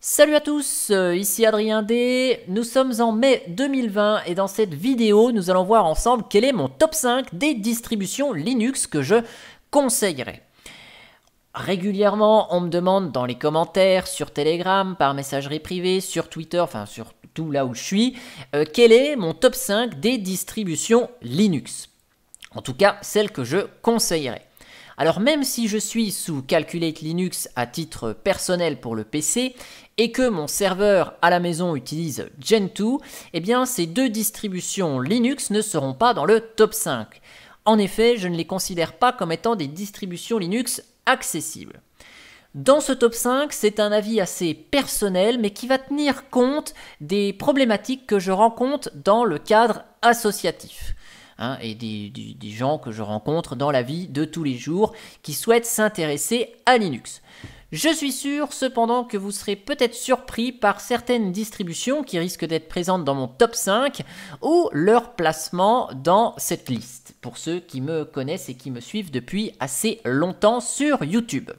Salut à tous, ici Adrien D, nous sommes en mai 2020 et dans cette vidéo nous allons voir ensemble quel est mon top 5 des distributions Linux que je conseillerais. Régulièrement on me demande dans les commentaires, sur Telegram, par messagerie privée, sur Twitter, enfin sur tout là où je suis, quel est mon top 5 des distributions Linux. En tout cas celles que je conseillerais. Alors même si je suis sous Calculate Linux à titre personnel pour le PC et que mon serveur à la maison utilise Gentoo, eh bien ces deux distributions Linux ne seront pas dans le top 5. En effet, je ne les considère pas comme étant des distributions Linux accessibles. Dans ce top 5, c'est un avis assez personnel mais qui va tenir compte des problématiques que je rencontre dans le cadre associatif. Et des gens que je rencontre dans la vie de tous les jours qui souhaitent s'intéresser à Linux. Je suis sûr cependant que vous serez peut-être surpris par certaines distributions qui risquent d'être présentes dans mon top 5 ou leur placement dans cette liste, pour ceux qui me connaissent et qui me suivent depuis assez longtemps sur YouTube.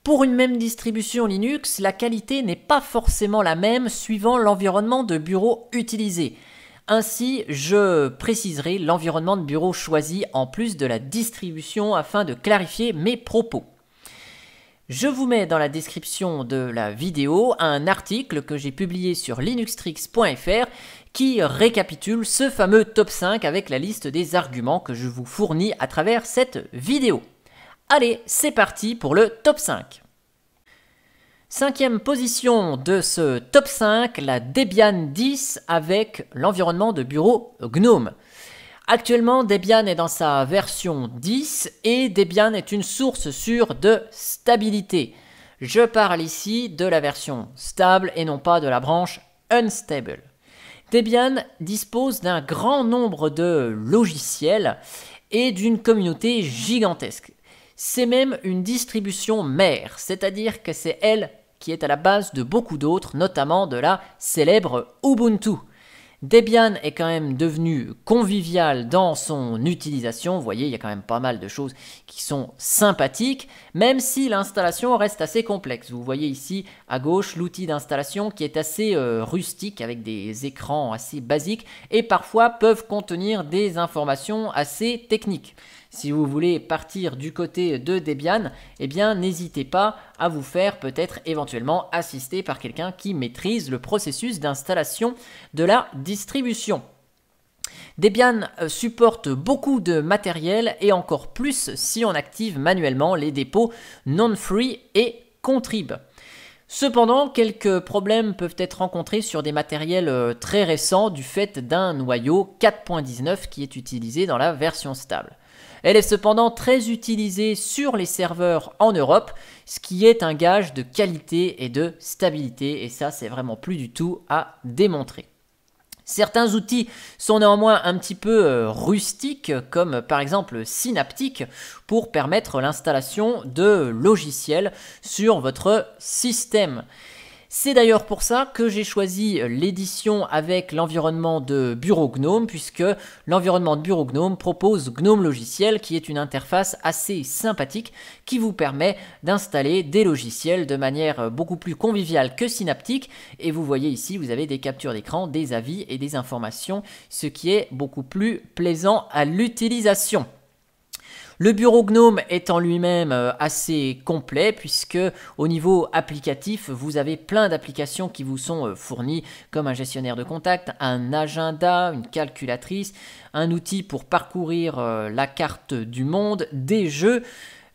Pour une même distribution Linux, la qualité n'est pas forcément la même suivant l'environnement de bureau utilisé. Ainsi, je préciserai l'environnement de bureau choisi en plus de la distribution afin de clarifier mes propos. Je vous mets dans la description de la vidéo un article que j'ai publié sur linuxtricks.fr qui récapitule ce fameux top 5 avec la liste des arguments que je vous fournis à travers cette vidéo. Allez, c'est parti pour le top 5. Cinquième position de ce top 5, la Debian 10 avec l'environnement de bureau GNOME. Actuellement, Debian est dans sa version 10 et Debian est une source sûre de stabilité. Je parle ici de la version stable et non pas de la branche unstable. Debian dispose d'un grand nombre de logiciels et d'une communauté gigantesque. C'est même une distribution mère, c'est-à-dire que c'est elle qui est à la base de beaucoup d'autres, notamment de la célèbre Ubuntu. Debian est quand même devenu convivial dans son utilisation. Vous voyez, il y a quand même pas mal de choses qui sont sympathiques, même si l'installation reste assez complexe. Vous voyez ici à gauche l'outil d'installation qui est assez rustique avec des écrans assez basiques et parfois peuvent contenir des informations assez techniques. Si vous voulez partir du côté de Debian, eh bien n'hésitez pas à vous faire peut-être éventuellement assister par quelqu'un qui maîtrise le processus d'installation de la distribution. Debian supporte beaucoup de matériel et encore plus si on active manuellement les dépôts non-free et contrib. Cependant, quelques problèmes peuvent être rencontrés sur des matériels très récents du fait d'un noyau 4.19 qui est utilisé dans la version stable. Elle est cependant très utilisée sur les serveurs en Europe, ce qui est un gage de qualité et de stabilité, et ça c'est vraiment plus du tout à démontrer. Certains outils sont néanmoins un petit peu rustiques, comme par exemple Synaptic, pour permettre l'installation de logiciels sur votre système. C'est d'ailleurs pour ça que j'ai choisi l'édition avec l'environnement de bureau GNOME, puisque l'environnement de bureau GNOME propose GNOME Logiciel, qui est une interface assez sympathique qui vous permet d'installer des logiciels de manière beaucoup plus conviviale que Synaptic. Et vous voyez ici, vous avez des captures d'écran, des avis et des informations, ce qui est beaucoup plus plaisant à l'utilisation. Le bureau GNOME est en lui-même assez complet puisque au niveau applicatif, vous avez plein d'applications qui vous sont fournies comme un gestionnaire de contacts, un agenda, une calculatrice, un outil pour parcourir la carte du monde, des jeux,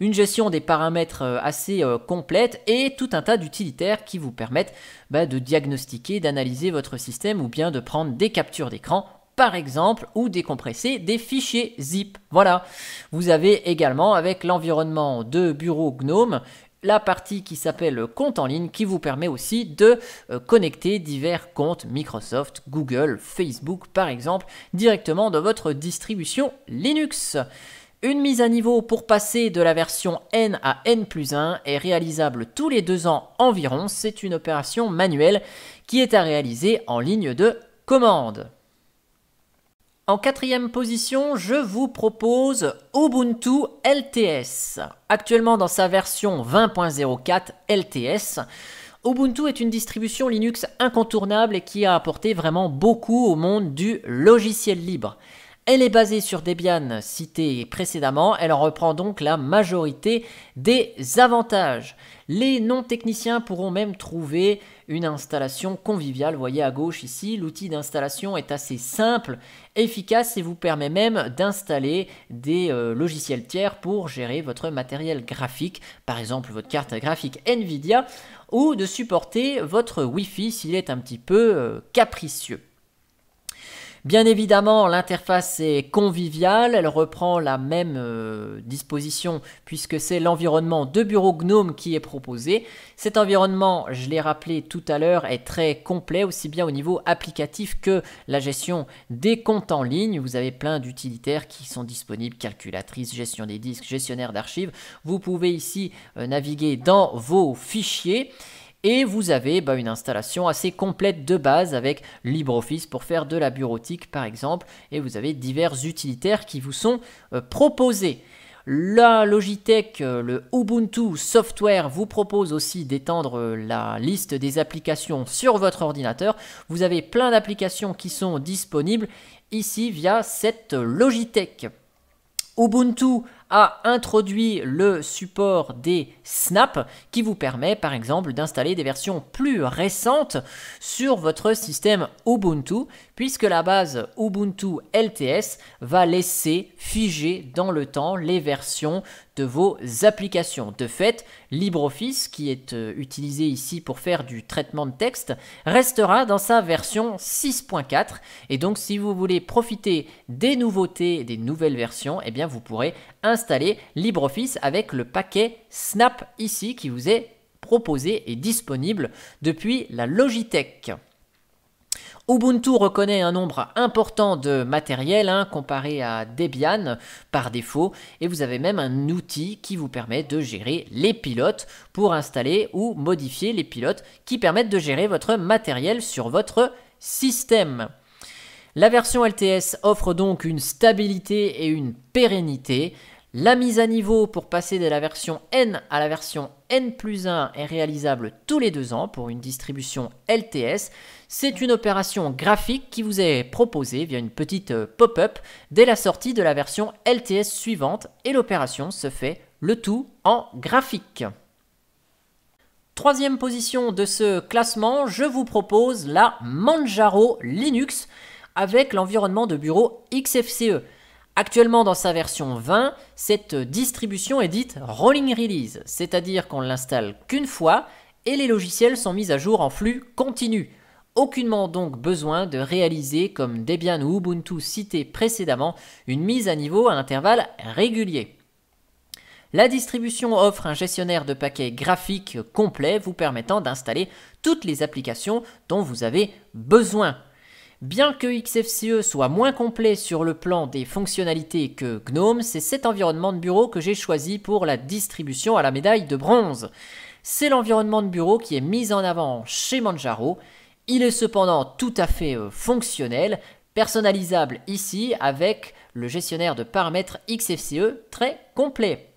une gestion des paramètres assez complète et tout un tas d'utilitaires qui vous permettent de diagnostiquer, d'analyser votre système ou bien de prendre des captures d'écran par exemple, ou décompresser des fichiers zip. Voilà, vous avez également avec l'environnement de bureau GNOME la partie qui s'appelle compte en ligne qui vous permet aussi de connecter divers comptes Microsoft, Google, Facebook par exemple directement dans votre distribution Linux. Une mise à niveau pour passer de la version N à N+1 est réalisable tous les 2 ans environ. C'est une opération manuelle qui est à réaliser en ligne de commande. En quatrième position, je vous propose Ubuntu LTS. Actuellement dans sa version 20.04 LTS, Ubuntu est une distribution Linux incontournable et qui a apporté vraiment beaucoup au monde du logiciel libre. Elle est basée sur Debian cité précédemment, elle en reprend donc la majorité des avantages. Les non-techniciens pourront même trouver une installation conviviale. Vous voyez à gauche ici, l'outil d'installation est assez simple, efficace et vous permet même d'installer des logiciels tiers pour gérer votre matériel graphique, par exemple votre carte graphique Nvidia, ou de supporter votre Wi-Fi s'il est un petit peu capricieux. Bien évidemment, l'interface est conviviale, elle reprend la même disposition puisque c'est l'environnement de bureau GNOME qui est proposé. Cet environnement, je l'ai rappelé tout à l'heure, est très complet, aussi bien au niveau applicatif que la gestion des comptes en ligne. Vous avez plein d'utilitaires qui sont disponibles, calculatrice, gestion des disques, gestionnaire d'archives. Vous pouvez ici naviguer dans vos fichiers. Et vous avez une installation assez complète de base avec LibreOffice pour faire de la bureautique par exemple. Et vous avez divers utilitaires qui vous sont proposés. La Logitech, le Ubuntu Software vous propose aussi d'étendre la liste des applications sur votre ordinateur. Vous avez plein d'applications qui sont disponibles ici via cette Logitech. Ubuntu a introduit le support des snaps qui vous permet par exemple d'installer des versions plus récentes sur votre système Ubuntu puisque la base Ubuntu LTS va laisser figer dans le temps les versions de vos applications. De fait, LibreOffice, qui est utilisé ici pour faire du traitement de texte, restera dans sa version 6.4 et donc si vous voulez profiter des nouveautés, des nouvelles versions, eh bien vous pourrez installer LibreOffice avec le paquet Snap ici qui vous est proposé et disponible depuis la Logitech. Ubuntu reconnaît un nombre important de matériel comparé à Debian par défaut et vous avez même un outil qui vous permet de gérer les pilotes pour installer ou modifier les pilotes qui permettent de gérer votre matériel sur votre système. La version LTS offre donc une stabilité et une pérennité. La mise à niveau pour passer de la version N à la version N+1 est réalisable tous les 2 ans pour une distribution LTS. C'est une opération graphique qui vous est proposée via une petite pop-up dès la sortie de la version LTS suivante et l'opération se fait le tout en graphique. Troisième position de ce classement, je vous propose la Manjaro Linux avec l'environnement de bureau XFCE. Actuellement dans sa version 20, cette distribution est dite Rolling Release, c'est-à-dire qu'on ne l'installe qu'une fois et les logiciels sont mis à jour en flux continu. Aucunement donc besoin de réaliser, comme Debian ou Ubuntu cités précédemment, une mise à niveau à intervalles réguliers. La distribution offre un gestionnaire de paquets graphiques complet vous permettant d'installer toutes les applications dont vous avez besoin. Bien que XFCE soit moins complet sur le plan des fonctionnalités que GNOME, c'est cet environnement de bureau que j'ai choisi pour la distribution à la médaille de bronze. C'est l'environnement de bureau qui est mis en avant chez Manjaro. Il est cependant tout à fait fonctionnel, personnalisable ici avec le gestionnaire de paramètres XFCE très complet.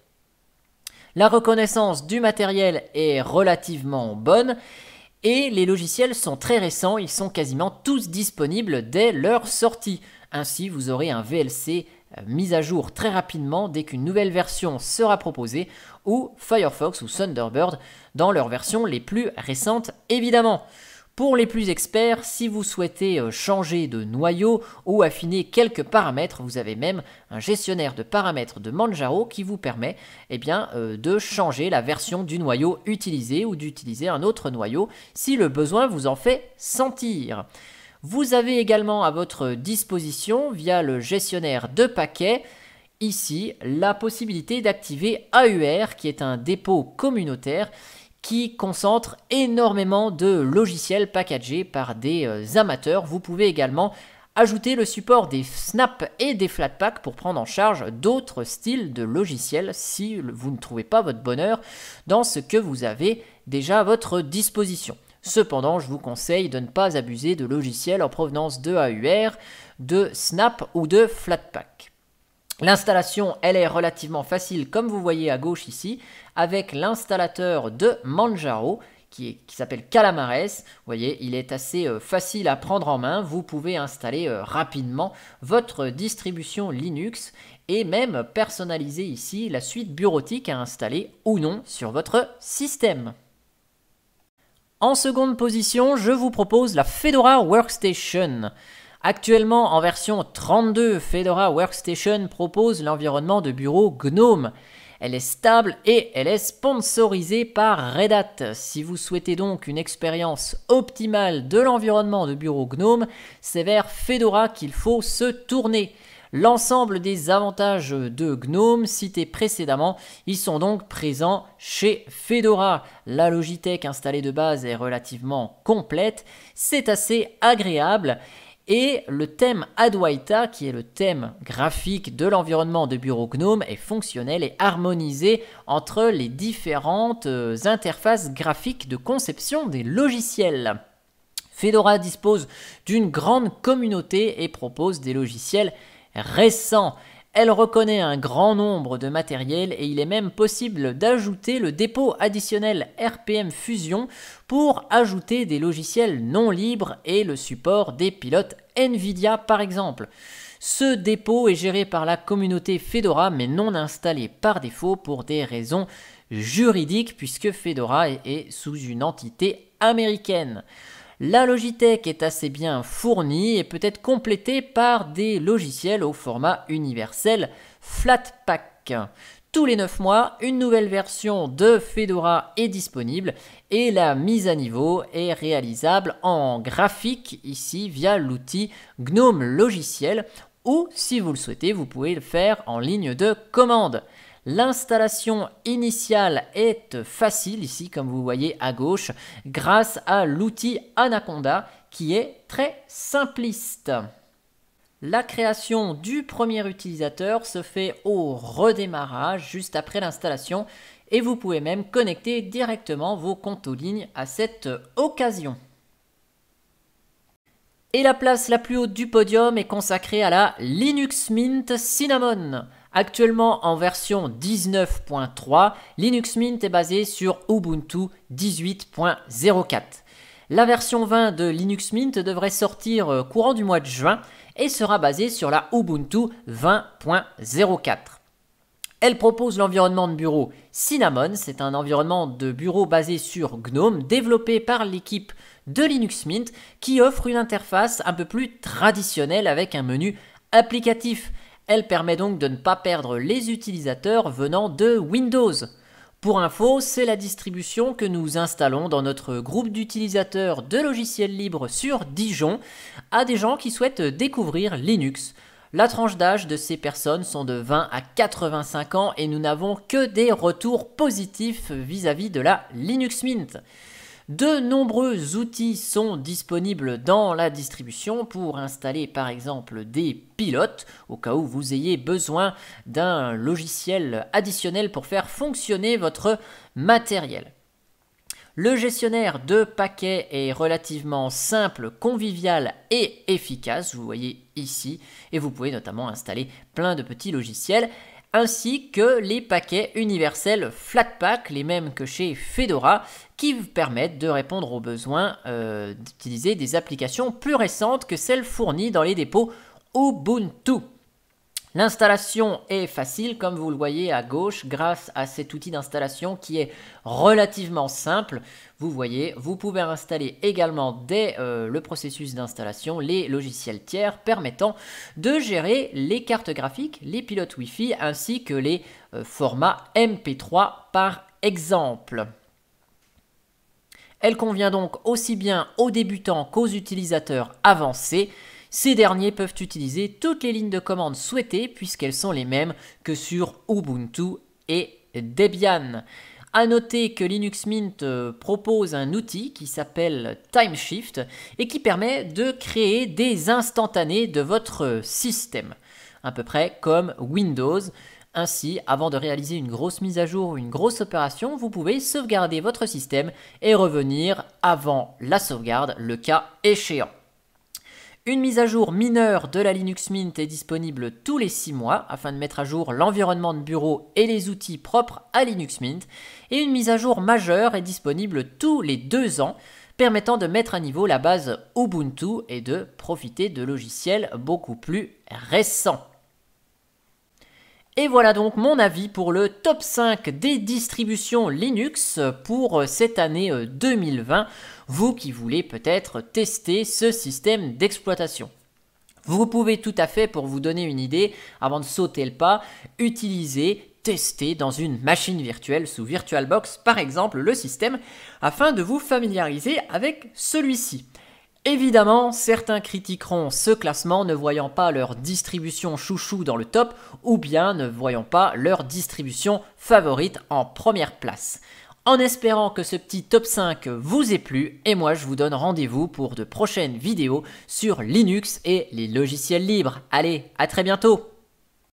La reconnaissance du matériel est relativement bonne. Et les logiciels sont très récents, ils sont quasiment tous disponibles dès leur sortie. Ainsi, vous aurez un VLC mis à jour très rapidement dès qu'une nouvelle version sera proposée, ou Firefox ou Thunderbird dans leurs versions les plus récentes évidemment. Pour les plus experts, si vous souhaitez changer de noyau ou affiner quelques paramètres, vous avez même un gestionnaire de paramètres de Manjaro qui vous permet de changer la version du noyau utilisé ou d'utiliser un autre noyau si le besoin vous en fait sentir. Vous avez également à votre disposition, via le gestionnaire de paquets, ici la possibilité d'activer AUR qui est un dépôt communautaire qui concentre énormément de logiciels packagés par des amateurs. Vous pouvez également ajouter le support des snaps et des flatpaks pour prendre en charge d'autres styles de logiciels si vous ne trouvez pas votre bonheur dans ce que vous avez déjà à votre disposition. Cependant, je vous conseille de ne pas abuser de logiciels en provenance de AUR, de Snap ou de Flatpak. L'installation, elle est relativement facile comme vous voyez à gauche ici, avec l'installateur de Manjaro qui s'appelle Calamares. Vous voyez, il est assez facile à prendre en main. Vous pouvez installer rapidement votre distribution Linux et même personnaliser ici la suite bureautique à installer ou non sur votre système. En seconde position, je vous propose la Fedora Workstation. Actuellement en version 32, Fedora Workstation propose l'environnement de bureau GNOME. Elle est stable et elle est sponsorisée par Red Hat. Si vous souhaitez donc une expérience optimale de l'environnement de bureau GNOME, c'est vers Fedora qu'il faut se tourner. L'ensemble des avantages de GNOME cités précédemment, ils sont donc présents chez Fedora. La Logitech installée de base est relativement complète, c'est assez agréable. Et le thème Adwaita, qui est le thème graphique de l'environnement de bureau GNOME, est fonctionnel et harmonisé entre les différentes interfaces graphiques de conception des logiciels. Fedora dispose d'une grande communauté et propose des logiciels récents. Elle reconnaît un grand nombre de matériels et il est même possible d'ajouter le dépôt additionnel RPM Fusion pour ajouter des logiciels non libres et le support des pilotes NVIDIA par exemple. Ce dépôt est géré par la communauté Fedora mais non installé par défaut pour des raisons juridiques puisque Fedora est sous une entité américaine. La Logitech est assez bien fournie et peut être complétée par des logiciels au format universel Flatpak. Tous les 9 mois, une nouvelle version de Fedora est disponible et la mise à niveau est réalisable en graphique ici via l'outil GNOME Logiciel ou si vous le souhaitez, vous pouvez le faire en ligne de commande. L'installation initiale est facile ici comme vous voyez à gauche grâce à l'outil Anaconda qui est très simpliste. La création du premier utilisateur se fait au redémarrage juste après l'installation et vous pouvez même connecter directement vos comptes en ligne à cette occasion. Et la place la plus haute du podium est consacrée à la Linux Mint Cinnamon. Actuellement en version 19.3, Linux Mint est basé sur Ubuntu 18.04. La version 20 de Linux Mint devrait sortir courant du mois de juin et sera basée sur la Ubuntu 20.04. Elle propose l'environnement de bureau Cinnamon, c'est un environnement de bureau basé sur GNOME développé par l'équipe de Linux Mint qui offre une interface un peu plus traditionnelle avec un menu applicatif. Elle permet donc de ne pas perdre les utilisateurs venant de Windows. Pour info, c'est la distribution que nous installons dans notre groupe d'utilisateurs de logiciels libres sur Dijon à des gens qui souhaitent découvrir Linux. La tranche d'âge de ces personnes sont de 20 à 85 ans et nous n'avons que des retours positifs vis-à-vis de la Linux Mint. De nombreux outils sont disponibles dans la distribution pour installer par exemple des pilotes au cas où vous ayez besoin d'un logiciel additionnel pour faire fonctionner votre matériel. Le gestionnaire de paquets est relativement simple, convivial et efficace, vous voyez ici, et vous pouvez notamment installer plein de petits logiciels ainsi que les paquets universels Flatpak, les mêmes que chez Fedora, qui vous permettent de répondre aux besoins d'utiliser des applications plus récentes que celles fournies dans les dépôts Ubuntu. L'installation est facile, comme vous le voyez à gauche, grâce à cet outil d'installation qui est relativement simple. Vous voyez, vous pouvez installer également dès le processus d'installation les logiciels tiers permettant de gérer les cartes graphiques, les pilotes Wi-Fi ainsi que les formats MP3 par exemple. Elle convient donc aussi bien aux débutants qu'aux utilisateurs avancés. Ces derniers peuvent utiliser toutes les lignes de commande souhaitées puisqu'elles sont les mêmes que sur Ubuntu et Debian. A noter que Linux Mint propose un outil qui s'appelle Timeshift et qui permet de créer des instantanés de votre système, à peu près comme Windows. Ainsi, avant de réaliser une grosse mise à jour ou une grosse opération, vous pouvez sauvegarder votre système et revenir avant la sauvegarde, le cas échéant. Une mise à jour mineure de la Linux Mint est disponible tous les 6 mois afin de mettre à jour l'environnement de bureau et les outils propres à Linux Mint. Et une mise à jour majeure est disponible tous les 2 ans, permettant de mettre à niveau la base Ubuntu et de profiter de logiciels beaucoup plus récents. Et voilà donc mon avis pour le top 5 des distributions Linux pour cette année 2020, vous qui voulez peut-être tester ce système d'exploitation. Vous pouvez tout à fait, pour vous donner une idée, avant de sauter le pas, tester dans une machine virtuelle sous VirtualBox par exemple le système afin de vous familiariser avec celui-ci. Évidemment, certains critiqueront ce classement ne voyant pas leur distribution chouchou dans le top ou bien ne voyant pas leur distribution favorite en première place. En espérant que ce petit top 5 vous ait plu, et moi je vous donne rendez-vous pour de prochaines vidéos sur Linux et les logiciels libres. Allez, à très bientôt!